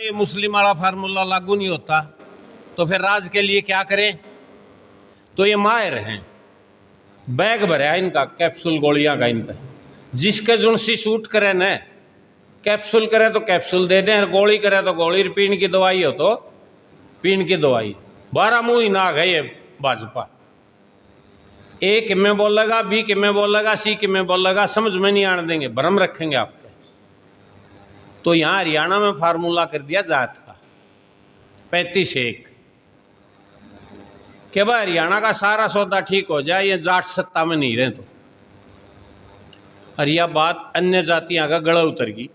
ये मुस्लिम वाला फार्मूला लागू नहीं होता तो फिर राज के लिए क्या करें? तो ये माहिर हैं, बैग भरा इनका कैप्सूल गोलियां का इन पे, जिसके जो सी शूट करे न, कैप्सूल करे तो कैप्सूल दे दें, गोली करे तो गोली, पीन की दवाई हो तो पीन की दवाई। 12 मुंह ही ना गए भाजपा, ए कि में बोलेगा, बी कि में बोलेगा, सी कि में बोलेगा, समझ में नहीं आने देंगे, भ्रम रखेंगे आपके। तो यहाँ हरियाणा में फार्मूला कर दिया जात का 35-1 कि भाई हरियाणा का सारा सौदा ठीक हो जाए, ये जाट सत्ता में नहीं रहे तो। और यह बात अन्य जातियां का गला उतर गई।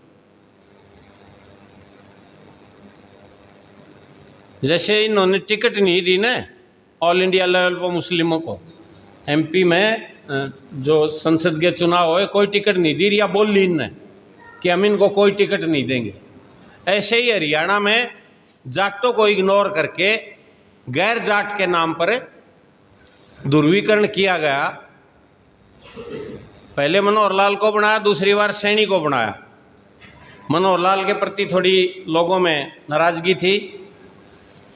जैसे इन्होंने टिकट नहीं दी ना ऑल इंडिया लेवल पर मुस्लिमों को, एमपी में जो संसद के चुनाव हुए कोई टिकट नहीं दी, या बोल ली इनने कि हम इनको कोई टिकट नहीं देंगे। ऐसे ही हरियाणा में जाटों को इग्नोर करके गैर जाट के नाम पर ध्रुवीकरण किया गया। पहले मनोहर लाल को बनाया, दूसरी बार सैनी को बनाया। मनोहर लाल के प्रति थोड़ी लोगों में नाराजगी थी,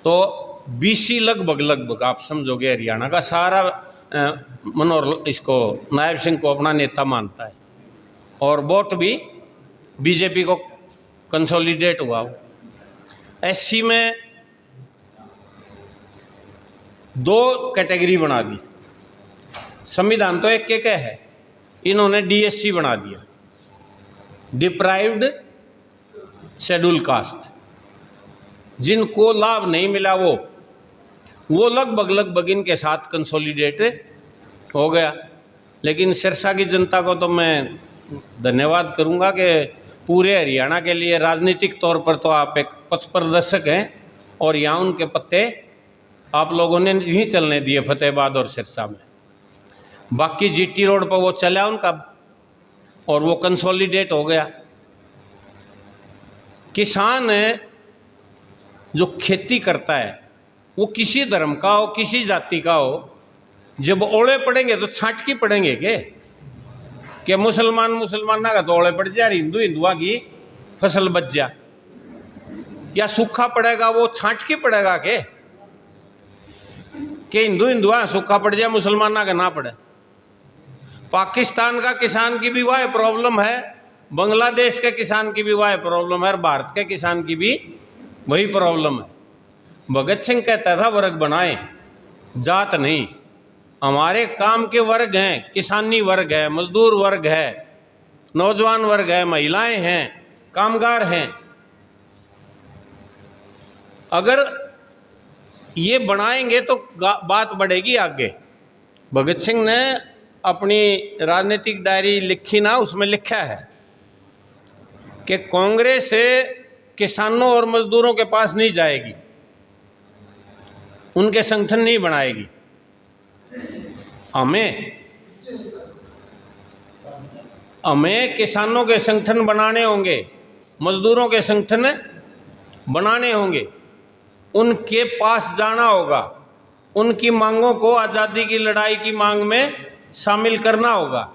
तो बीसी लगभग आप समझोगे हरियाणा का सारा मनोहर इसको नायब सिंह को अपना नेता मानता है, और वोट भी बीजेपी को कंसोलिडेट हुआ। एससी में 2 कैटेगरी बना दी, संविधान तो एक है, इन्होंने डीएससी बना दिया, डिप्राइव्ड शेड्यूल कास्ट। जिनको लाभ नहीं मिला वो लगभग इनके साथ कंसोलिडेट हो गया। लेकिन सिरसा की जनता को तो मैं धन्यवाद करूंगा कि पूरे हरियाणा के लिए राजनीतिक तौर पर तो आप एक पथ प्रदर्शक हैं, और यहाँ उनके पत्ते आप लोगों ने नहीं चलने दिए फतेहाबाद और सिरसा में। बाकी जीटी रोड पर वो चला उनका, और वो कंसोलिडेट हो गया। किसान जो खेती करता है वो किसी धर्म का हो, किसी जाति का हो, जब ओले पड़ेंगे तो छाटकी पड़ेंगे कि मुसलमान का तो ओले पड़ जा, हिंदुआ की फसल बच जा, या सूखा पड़ेगा वो छाटकी पड़ेगा कि हिंदुआ सूखा पड़ जाए, मुसलमाना का ना पड़े। पाकिस्तान का किसान की भी वह प्रॉब्लम है, बांग्लादेश के किसान की भी वह प्रॉब्लम है, और भारत के किसान की भी वही प्रॉब्लम है। भगत सिंह कहता था वर्ग बनाए, जात नहीं। हमारे काम के वर्ग हैं, किसानी वर्ग है, मजदूर वर्ग है, नौजवान वर्ग है, महिलाएं हैं, कामगार हैं। अगर ये बनाएंगे तो बात बढ़ेगी आगे। भगत सिंह ने अपनी राजनीतिक डायरी लिखी ना, उसमें लिखा है कि कांग्रेस किसानों और मजदूरों के पास नहीं जाएगी, उनके संगठन नहीं बनाएगी। हमें किसानों के संगठन बनाने होंगे, मजदूरों के संगठन बनाने होंगे, उनके पास जाना होगा, उनकी मांगों को आज़ादी की लड़ाई की मांग में शामिल करना होगा।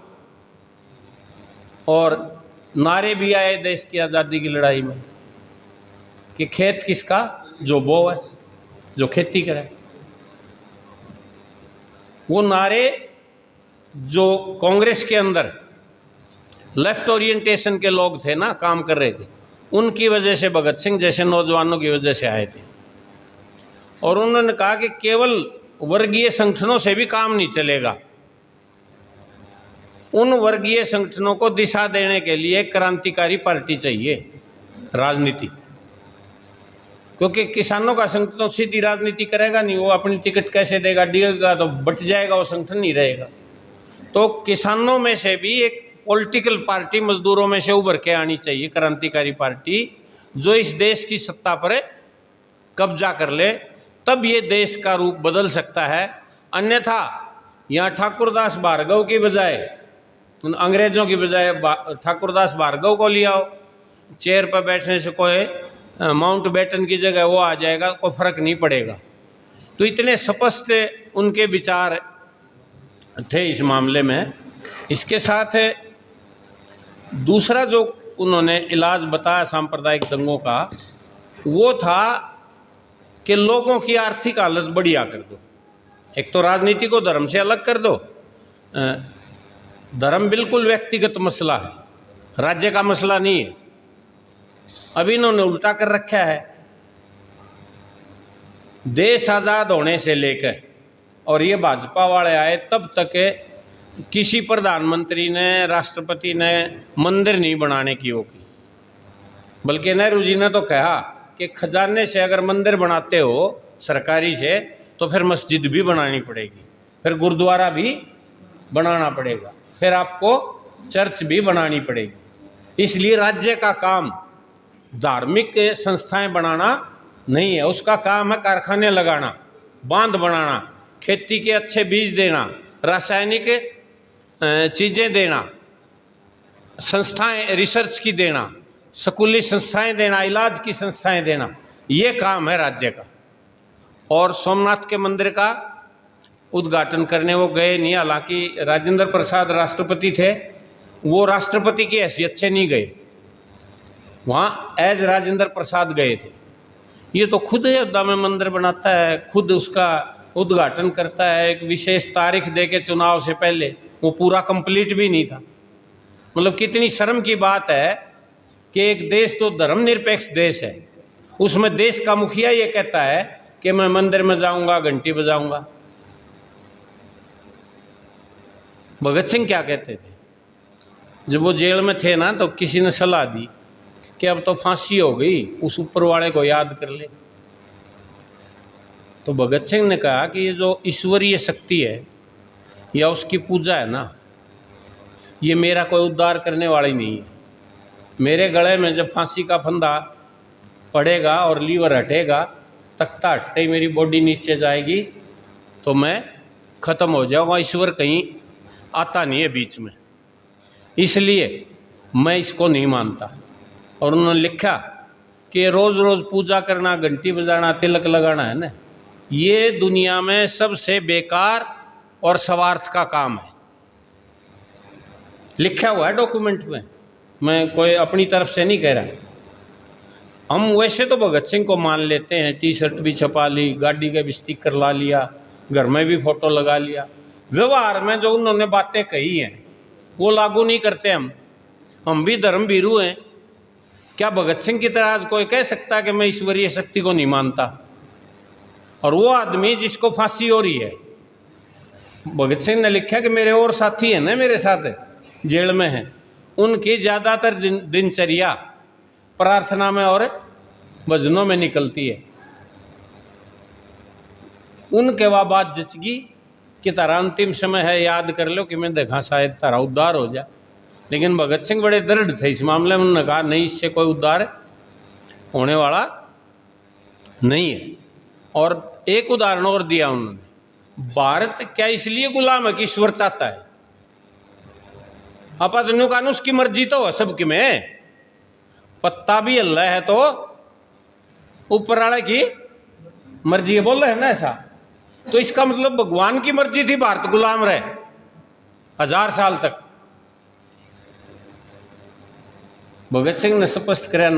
और नारे भी आए देश की आज़ादी की लड़ाई में कि खेत किसका, जो बो है, जो खेती करे। वो नारे जो कांग्रेस के अंदर लेफ्ट ओरिएंटेशन के लोग थे ना, काम कर रहे थे, उनकी वजह से भगत सिंह जैसे नौजवानों की वजह से आए थे। और उन्होंने कहा कि केवल वर्गीय संगठनों से भी काम नहीं चलेगा, उन वर्गीय संगठनों को दिशा देने के लिए क्रांतिकारी पार्टी चाहिए, राजनीति। क्योंकि किसानों का संगठन तो सीधी राजनीति करेगा नहीं, वो अपनी टिकट कैसे देगा, डिगेगा तो बट जाएगा, वो संगठन नहीं रहेगा। तो किसानों में से भी एक पॉलिटिकल पार्टी मजदूरों में से उभर के आनी चाहिए, क्रांतिकारी पार्टी, जो इस देश की सत्ता पर कब्जा कर ले, तब ये देश का रूप बदल सकता है। अन्यथा यहाँ ठाकुरदास भार्गव की बजाय, अंग्रेजों की बजाय ठाकुरदास भार्गव को लिया हो, चेयर पर बैठने से कोई माउंट बैटन की जगह वो आ जाएगा, कोई फर्क नहीं पड़ेगा। तो इतने स्पष्ट उनके विचार थे इस मामले में। इसके साथ दूसरा जो उन्होंने इलाज बताया सांप्रदायिक दंगों का, वो था कि लोगों की आर्थिक हालत बढ़िया कर दो। एक तो राजनीति को धर्म से अलग कर दो। धर्म बिल्कुल व्यक्तिगत मसला है, राज्य का मसला नहीं है। अभी इन्होंने उल्टा कर रखा है। देश आज़ाद होने से लेकर और ये भाजपा वाले आए तब तक किसी प्रधानमंत्री ने, राष्ट्रपति ने मंदिर नहीं बनाने की वो की, बल्कि नेहरू जी ने तो कहा कि खजाने से अगर मंदिर बनाते हो सरकारी से तो फिर मस्जिद भी बनानी पड़ेगी, फिर गुरुद्वारा भी बनाना पड़ेगा, फिर आपको चर्च भी बनानी पड़ेगी। इसलिए राज्य का काम धार्मिक संस्थाएं बनाना नहीं है, उसका काम है कारखाने लगाना, बांध बनाना, खेती के अच्छे बीज देना, रासायनिक चीज़ें देना, संस्थाएं रिसर्च की देना, स्कूली संस्थाएं देना, इलाज की संस्थाएं देना, ये काम है राज्य का। और सोमनाथ के मंदिर का उद्घाटन करने वो गए नहीं, हालांकि राजेंद्र प्रसाद राष्ट्रपति थे, वो राष्ट्रपति की हैसियत से नहीं गए, वहाँ एज राजेंद्र प्रसाद गए थे। ये तो खुद अयोध्या में मंदिर बनाता है, खुद उसका उद्घाटन करता है, एक विशेष तारीख दे के चुनाव से पहले, वो पूरा कंप्लीट भी नहीं था। मतलब कितनी शर्म की बात है कि एक देश तो धर्मनिरपेक्ष देश है, उसमें देश का मुखिया ये कहता है कि मैं मंदिर में जाऊंगा, घंटी बजाऊंगा। भगत सिंह क्या कहते थे जब वो जेल में थे ना, तो किसी ने सलाह दी कि अब तो फांसी हो गई, उस ऊपर वाले को याद कर ले। तो भगत सिंह ने कहा कि ये जो ईश्वरीय शक्ति है या उसकी पूजा है ना, ये मेरा कोई उद्धार करने वाली नहीं है। मेरे गले में जब फांसी का फंदा पड़ेगा और लीवर हटेगा, तख्ता हटते ही मेरी बॉडी नीचे जाएगी तो मैं ख़त्म हो जाऊँगा। ईश्वर कहीं आता नहीं है बीच में, इसलिए मैं इसको नहीं मानता। और उन्होंने लिखा कि रोज़ रोज़ पूजा करना, घंटी बजाना, तिलक लगाना है ना, ये दुनिया में सबसे बेकार और स्वार्थ का काम है। लिखा हुआ है डॉक्यूमेंट में, मैं कोई अपनी तरफ से नहीं कह रहा। हम वैसे तो भगत सिंह को मान लेते हैं, टी शर्ट भी छपा ली, गाड़ी का भी स्टिकर ला लिया, घर में भी फोटो लगा लिया। व्यवहार में जो उन्होंने बातें कही हैं वो लागू नहीं करते हम भी धर्म भीरू हैं। क्या भगत सिंह की तरह आज कोई कह सकता कि मैं ईश्वरीय शक्ति को नहीं मानता? और वो आदमी जिसको फांसी हो रही है, भगत सिंह ने लिखा कि मेरे और साथी हैं ना, मेरे साथ जेल में हैं, उनकी ज़्यादातर दिनचर्या प्रार्थना में और भजनों में निकलती है। उनके वह बात जचगी कि तारा अंतिम समय है, याद कर लो कि मैं देखा शायद तारा उद्धार हो जाए। लेकिन भगत सिंह बड़े दृढ़ थे इस मामले में, उन्होंने कहा नहीं, इससे कोई उद्धार होने वाला नहीं है। और एक उदाहरण और दिया उन्होंने, भारत क्या इसलिए गुलाम है कि ईश्वर चाहता है? अपने कानून उसकी मर्जी तो है सबकी में, पत्ता भी अल्लाह है तो ऊपर वाले की मर्जी है, बोल रहे हैं ना ऐसा। तो इसका मतलब भगवान की मर्जी थी भारत गुलाम रहे 1000 साल तक। भगत सिंह ने स्पष्ट किया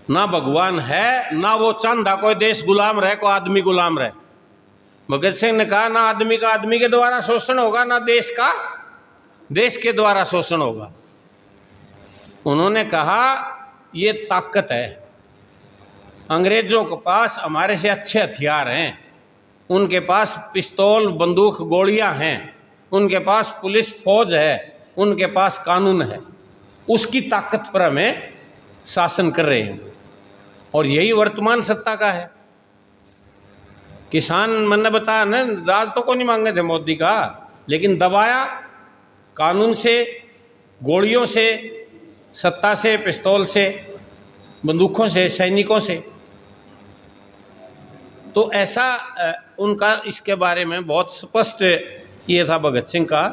ना भगवान है, ना वो चांदा कोई देश गुलाम रहे, कोई आदमी गुलाम रहे। भगत सिंह ने कहा ना आदमी का आदमी के द्वारा शोषण होगा, ना देश का देश के द्वारा शोषण होगा। उन्होंने कहा ये ताकत है, अंग्रेजों के पास हमारे से अच्छे हथियार हैं, उनके पास पिस्तौल, बंदूक, गोलियां हैं, उनके पास पुलिस फौज है, उनके पास कानून है, उसकी ताकत पर हमें शासन कर रहे हैं। और यही वर्तमान सत्ता का है। किसान, मैंने बताया ना, राज तो को नहीं मांगे थे मोदी का, लेकिन दबाया कानून से, गोलियों से, सत्ता से, पिस्तौल से, बंदूकों से, सैनिकों से। तो ऐसा उनका इसके बारे में बहुत स्पष्ट ये था भगत सिंह का।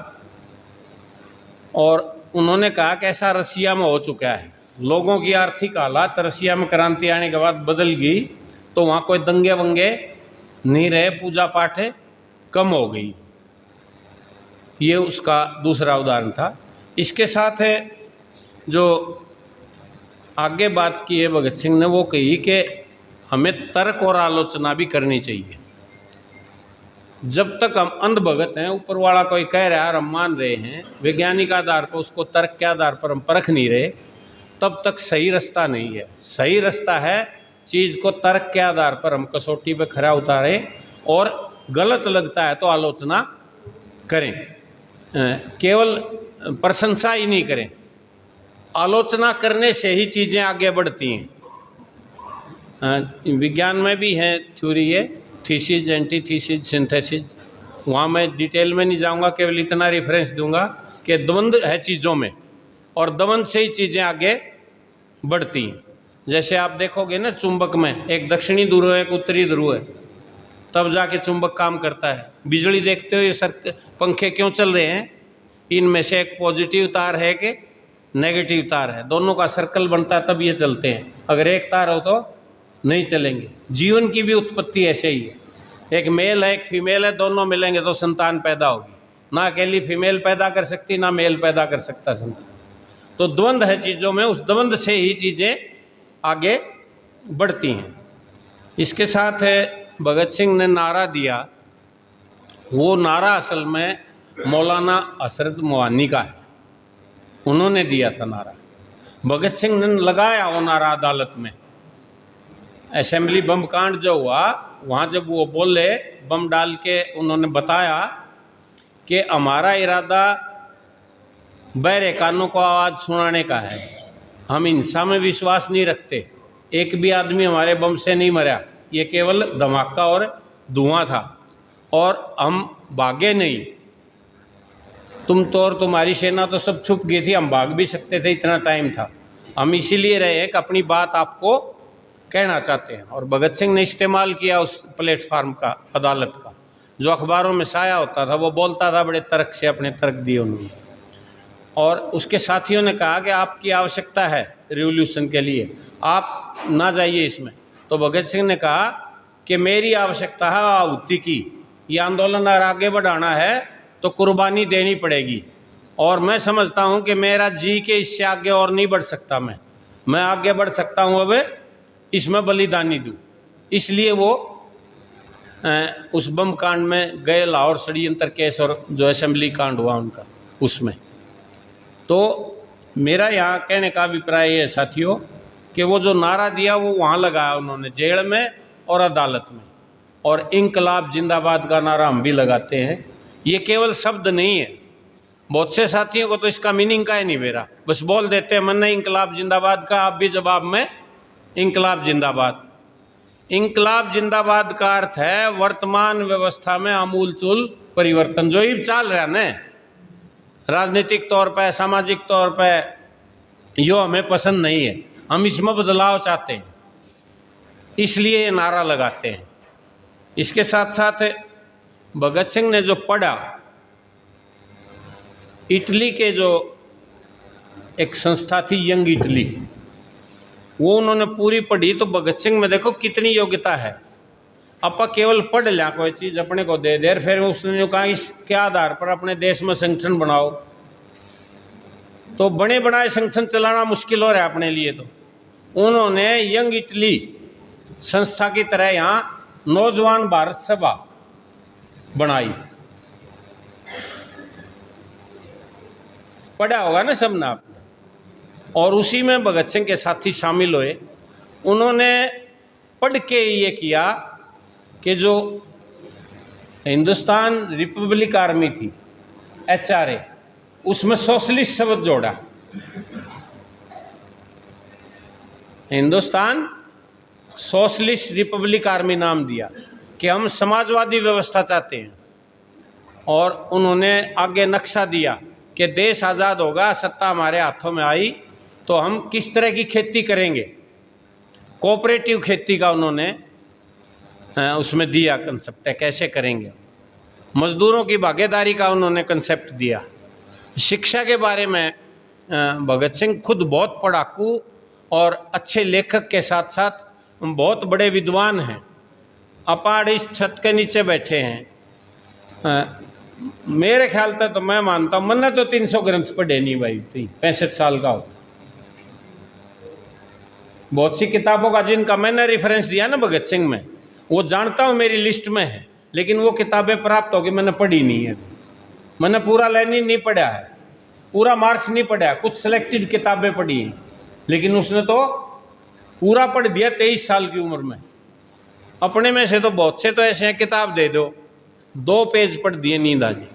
और उन्होंने कहा कि ऐसा रसिया में हो चुका है, लोगों की आर्थिक हालात रसिया में क्रांति आने के बाद बदल गई, तो वहाँ कोई दंगे वंगे नहीं रहे, पूजा पाठ कम हो गई। ये उसका दूसरा उदाहरण था। इसके साथ जो आगे बात की है भगत सिंह ने, वो कही कि हमें तर्क और आलोचना भी करनी चाहिए। जब तक हम अंधभगत हैं, ऊपर वाला कोई कह रहा है और हम मान रहे हैं, वैज्ञानिक आधार पर उसको तर्क के आधार पर हम परख नहीं रहे, तब तक सही रास्ता नहीं है। सही रास्ता है चीज़ को तर्क के आधार पर हम कसौटी पे खरा उतारें और गलत लगता है तो आलोचना करें, केवल प्रशंसा ही नहीं करें। आलोचना करने से ही चीज़ें आगे बढ़ती हैं। विज्ञान में भी है थ्योरी है, थीसिस, एंटीथीसिस, सिंथेसिस। वहाँ मैं डिटेल में नहीं जाऊँगा, केवल इतना रेफरेंस दूंगा कि द्वंद्व है चीज़ों में और द्वंद्व से ही चीज़ें आगे बढ़ती हैं। जैसे आप देखोगे ना, चुंबक में एक दक्षिणी ध्रुव है, एक उत्तरी ध्रुव है, तब जाके चुंबक काम करता है। बिजली देखते हो, ये सर पंखे क्यों चल रहे हैं, इनमें से एक पॉजिटिव तार है कि नेगेटिव तार है, दोनों का सर्कल बनता है तब ये चलते हैं। अगर एक तार हो तो नहीं चलेंगे। जीवन की भी उत्पत्ति ऐसे ही है, एक मेल है एक फीमेल है, दोनों मिलेंगे तो संतान पैदा होगी। ना अकेली फीमेल पैदा कर सकती, ना मेल पैदा कर सकता संतान। तो द्वंद्व है चीज़ों में, उस द्वंद्व से ही चीज़ें आगे बढ़ती हैं। इसके साथ भगत सिंह ने नारा दिया, वो नारा असल में मौलाना हसरत मोहानी का है, उन्होंने दिया था नारा। भगत सिंह ने लगाया वो नारा अदालत में। असेंबली बम कांड जो हुआ, वहाँ जब वो बोले, बम डाल के उन्होंने बताया कि हमारा इरादा बहरे कानों को आवाज़ सुनाने का है, हम हिंसा में विश्वास नहीं रखते, एक भी आदमी हमारे बम से नहीं मरा, ये केवल धमाका और धुआं था और हम भागे नहीं। तुम तो और तुम्हारी सेना तो सब छुप गई थी, हम भाग भी सकते थे, इतना टाइम था। हम इसीलिए रहे कि अपनी बात आपको कहना चाहते हैं। और भगत सिंह ने इस्तेमाल किया उस प्लेटफार्म का, अदालत का, जो अखबारों में साया होता था। वो बोलता था, बड़े तर्क से अपने तर्क दिए उन्होंने। और उसके साथियों ने कहा कि आपकी आवश्यकता है रिवॉल्यूशन के लिए, आप ना जाइए इसमें। तो भगत सिंह ने कहा कि मेरी आवश्यकता है आहुति की, ये आंदोलन अगर आगे बढ़ाना है तो कुर्बानी देनी पड़ेगी। और मैं समझता हूँ कि मेरा जी के इससे आगे और नहीं बढ़ सकता, मैं आगे बढ़ सकता हूँ अब इसमें बलिदानी दूँ। इसलिए वो उस बम कांड में गए, लाहौर षड्यंत्र केस और जो असेंबली कांड हुआ उनका, उसमें। तो मेरा यहाँ कहने का अभिप्राय है साथियों कि वो जो नारा दिया वो वहाँ लगाया उन्होंने, जेल में और अदालत में। और इंकलाब जिंदाबाद का नारा हम भी लगाते हैं। ये केवल शब्द नहीं है, बहुत से साथियों को तो इसका मीनिंग का ही नहीं मेरा, बस बोल देते हैं मैंने इंकलाब जिंदाबाद का, आप भी जवाब में इंकलाब जिंदाबाद। इंकलाब जिंदाबाद का अर्थ है वर्तमान व्यवस्था में आमूलचूल परिवर्तन, जो ही चल रहा है ना, राजनीतिक तौर पर, सामाजिक तौर पर, यो हमें पसंद नहीं है, हम इसमें बदलाव चाहते हैं, इसलिए ये नारा लगाते हैं। इसके साथ साथ भगत सिंह ने जो पढ़ा, इटली के जो एक संस्था थी यंग इटली, वो उन्होंने पूरी पढ़ी। तो भगत सिंह में देखो कितनी योग्यता है। अपा केवल पढ़ लिया कोई चीज़ अपने को दे दे, फिर उसने कहा इसके आधार पर अपने देश में संगठन बनाओ, तो बने बनाए संगठन चलाना मुश्किल हो रहा है अपने लिए। तो उन्होंने यंग इटली संस्था की तरह यहाँ नौजवान भारत सभा बनाई। पढ़ा होगा ना सबने आपने। और उसी में भगत सिंह के साथी शामिल हुए। उन्होंने पढ़ के ये किया कि जो हिंदुस्तान रिपब्लिक आर्मी थी, HRA, उसमें सोशलिस्ट शब्द जोड़ा। हिंदुस्तान सोशलिस्ट रिपब्लिक आर्मी नाम दिया कि हम समाजवादी व्यवस्था चाहते हैं। और उन्होंने आगे नक्शा दिया कि देश आज़ाद होगा, सत्ता हमारे हाथों में आई तो हम किस तरह की खेती करेंगे। कोऑपरेटिव खेती का उन्होंने उसमें दिया कंसेप्ट है, कैसे करेंगे। मजदूरों की भागीदारी का उन्होंने कंसेप्ट दिया। शिक्षा के बारे में भगत सिंह खुद बहुत पढ़ाकू और अच्छे लेखक के साथ साथ बहुत बड़े विद्वान हैं। अपार इस छत के नीचे बैठे हैं। मेरे ख्याल तक तो मैं मानता हूँ, मैंने तो 300 ग्रंथ पढ़े नहीं भाई, 65 साल का हो। बहुत सी किताबों का जिनका मैंने रेफरेंस दिया ना भगत सिंह में, वो जानता हूँ मेरी लिस्ट में है, लेकिन वो किताबें प्राप्त होगी मैंने पढ़ी नहीं है। मैंने पूरा लेनिन नहीं पढ़ा है, पूरा मार्क्स नहीं पढ़ा, कुछ सिलेक्टेड किताबें पढ़ी हैं, लेकिन उसने तो पूरा पढ़ दिया 23 साल की उम्र में। अपने में से तो बहुत से तो ऐसे हैं, किताब दे दो 2 पेज पढ़ दिए, नींद आ जाए।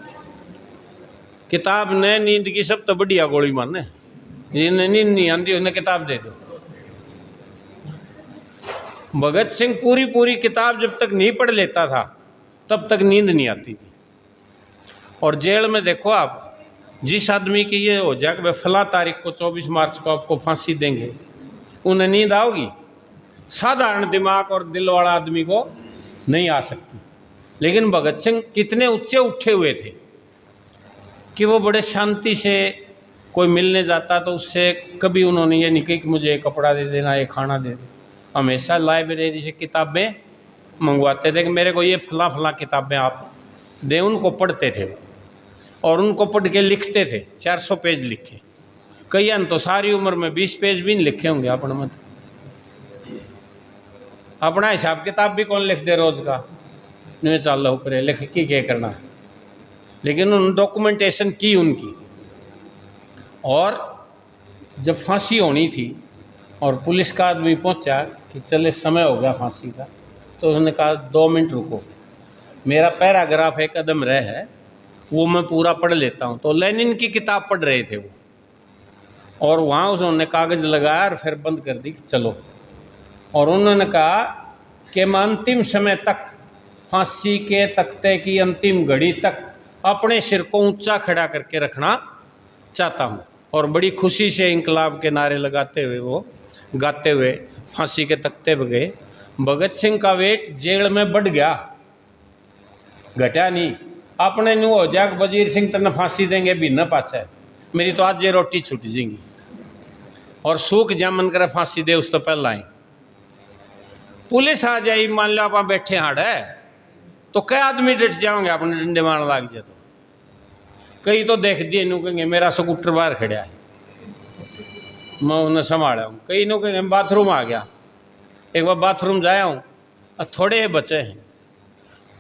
किताब ने नींद की सब तो बढ़िया गोली माने, जिन्हें नींद नहीं आती उन्हें किताब दे दो। भगत सिंह पूरी किताब जब तक नहीं पढ़ लेता था तब तक नींद नहीं आती थी। और जेल में देखो आप, जिस आदमी की ये हो जाए कि भाई फला तारीख को 24 मार्च को आपको फांसी देंगे, उन्हें नींद आओगी? साधारण दिमाग और दिल वाला आदमी को नहीं आ सकती। लेकिन भगत सिंह कितने ऊंचे उठे हुए थे कि वो बड़े शांति से कोई मिलने जाता तो उससे कभी उन्होंने ये नहीं कही कि मुझे ये कपड़ा दे देना, ये खाना दे दे। हमेशा लाइब्रेरी से किताबें मंगवाते थे कि मेरे को ये फला किताबें आप दें, उनको पढ़ते थे और उनको पढ़ के लिखते थे। 400 पेज लिखे, कई तो सारी उम्र में 20 पेज भी नहीं लिखे होंगे अपने मत। अपना हिसाब किताब भी कौन लिख दे रोज का, नहीं चल ऊपर लिख के क्या करना है। लेकिन उन्होंने डॉक्यूमेंटेशन की उनकी। और जब फांसी होनी थी और पुलिस का आदमी पहुंचा कि चले समय हो गया फांसी का, तो उन्होंने कहा 2 मिनट रुको, मेरा पैराग्राफ एक कदम रह है वो मैं पूरा पढ़ लेता हूँ। तो लेनिन की किताब पढ़ रहे थे वो, और वहाँ उन्होंने कागज़ लगाया और फिर बंद कर दी कि चलो। और उन्होंने कहा कि मैं अंतिम समय तक, फांसी के तख्ते की अंतिम घड़ी तक अपने सिर को ऊंचा खड़ा करके रखना चाहता हूँ। और बड़ी खुशी से इंकलाब के नारे लगाते हुए वो गाते हुए फांसी के तख्ते पर गए। भगत सिंह का वेट जेल में बढ़ गया, घटा नहीं। अपने न्यू हो जाए वजीर सिंह तने फांसी देंगे भी न पाछे, मेरी तो आज ये रोटी छूट जाएंगी। और सूख जा मन करे फांसी दे उस तो पहला ही पुलिस आ जाए, मान लो आप बैठे हाड़ है तो कई आदमी डट जाओगे, अपने डंडे मारने लग जाए। तो कई तो देख दिए नू कहेंगे मेरा स्कूटर बाहर खड़ा है, मैं उन्हें संभाला हूँ। कई नू कहेंगे बाथरूम आ गया, एक बार बाथरूम जाया हूँ, थोड़े बचे हैं।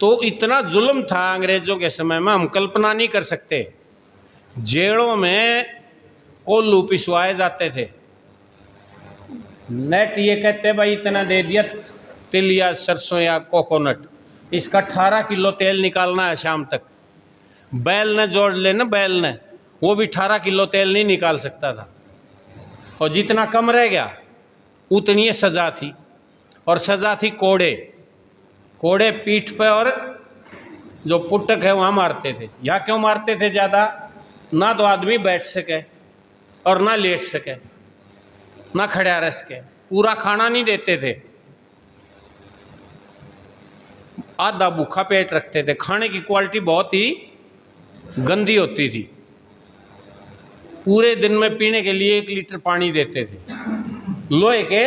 तो इतना जुल्म था अंग्रेज़ों के समय में, हम कल्पना नहीं कर सकते। जेलों में कोल्लू पिसवाए जाते थे। नेट ये कहते भाई इतना दे दिया तिल या सरसों या कोकोनट, इसका 18 किलो तेल निकालना है शाम तक। बैल ने जोड़ लेना, बैल ने वो भी 18 किलो तेल नहीं निकाल सकता था। और जितना कम रह गया उतनी सज़ा थी। और सज़ा थी कोड़े, कोड़े पीठ पे और जो पुटक है वहाँ मारते थे। यहाँ क्यों मारते थे ज़्यादा? ना तो आदमी बैठ सके और ना लेट सके, ना खड़ा रह सके। पूरा खाना नहीं देते थे, आधा भूखा पेट रखते थे। खाने की क्वालिटी बहुत ही गंदी होती थी। पूरे दिन में पीने के लिए 1 लीटर पानी देते थे। लोहे के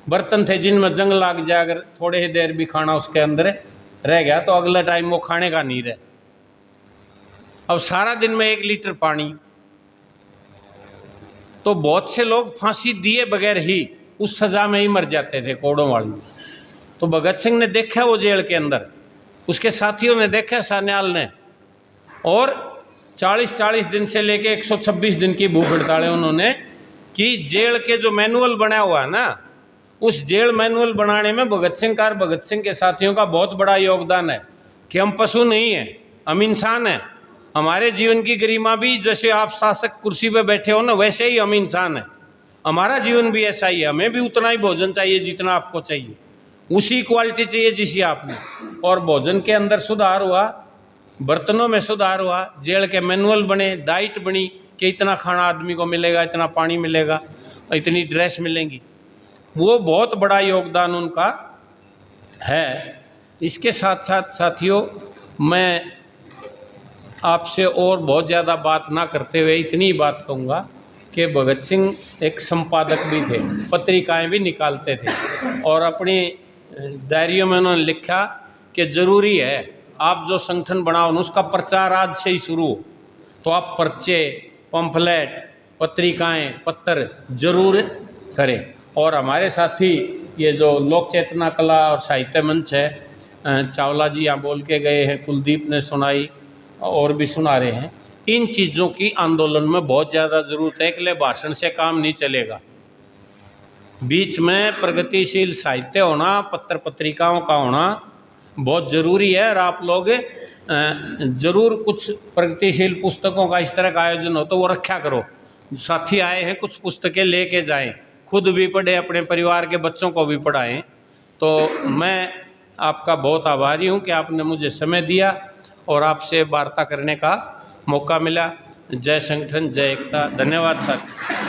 बर्तन थे जिनमें जंग लग जाए, अगर थोड़े ही देर भी खाना उसके अंदर रह गया तो अगला टाइम वो खाने का नहीं रहे। अब सारा दिन में 1 लीटर पानी। तो बहुत से लोग फांसी दिए बगैर ही उस सज़ा में ही मर जाते थे, कोड़ों वाली। तो भगत सिंह ने देखा वो जेल के अंदर, उसके साथियों ने देखा, सान्याल ने, और 40 दिन से लेके 126 दिन की भूख हड़तालें उन्होंने कि जेल के जो मैनुअल बना हुआ है ना, उस जेल मैनुअल बनाने में भगत सिंह के साथियों का बहुत बड़ा योगदान है। कि हम पशु नहीं हैं, हम इंसान हैं। हमारे जीवन की गरिमा भी जैसे आप शासक कुर्सी पे बैठे हो ना, वैसे ही हम इंसान हैं। हमारा जीवन भी ऐसा ही है, हमें भी उतना ही भोजन चाहिए जितना आपको चाहिए, उसी क्वालिटी चाहिए जिसी आपने। और भोजन के अंदर सुधार हुआ, बर्तनों में सुधार हुआ, जेल के मैनुअल बने, डाइट बनी कि इतना खाना आदमी को मिलेगा, इतना पानी मिलेगा, इतनी ड्रेस मिलेंगी। वो बहुत बड़ा योगदान उनका है। इसके साथ साथ साथियों, मैं आपसे और बहुत ज़्यादा बात ना करते हुए इतनी बात कहूँगा कि भगत सिंह एक संपादक भी थे, पत्रिकाएं भी निकालते थे। और अपनी डायरियों में उन्होंने लिखा कि ज़रूरी है आप जो संगठन बनाओ ना, उसका प्रचार आज से ही शुरू हो। तो आप पर्चे, पंफलेट, पत्रिकाएं, पत्र जरूर करें। और हमारे साथी ये जो लोक चेतना कला और साहित्य मंच है, चावला जी यहाँ बोल के गए हैं, कुलदीप ने सुनाई और भी सुना रहे हैं। इन चीज़ों की आंदोलन में बहुत ज़्यादा ज़रूरत है, कि भाषण से काम नहीं चलेगा। बीच में प्रगतिशील साहित्य होना, पत्र पत्रिकाओं का होना बहुत ज़रूरी है। और आप लोग ज़रूर कुछ प्रगतिशील पुस्तकों का इस तरह का आयोजन हो तो वो रखा करो। साथी आए हैं, कुछ पुस्तकें लेके जाएं, खुद भी पढ़े, अपने परिवार के बच्चों को भी पढ़ाएं। तो मैं आपका बहुत आभारी हूं कि आपने मुझे समय दिया और आपसे वार्ता करने का मौका मिला। जय संगठन, जय एकता। धन्यवाद साथी।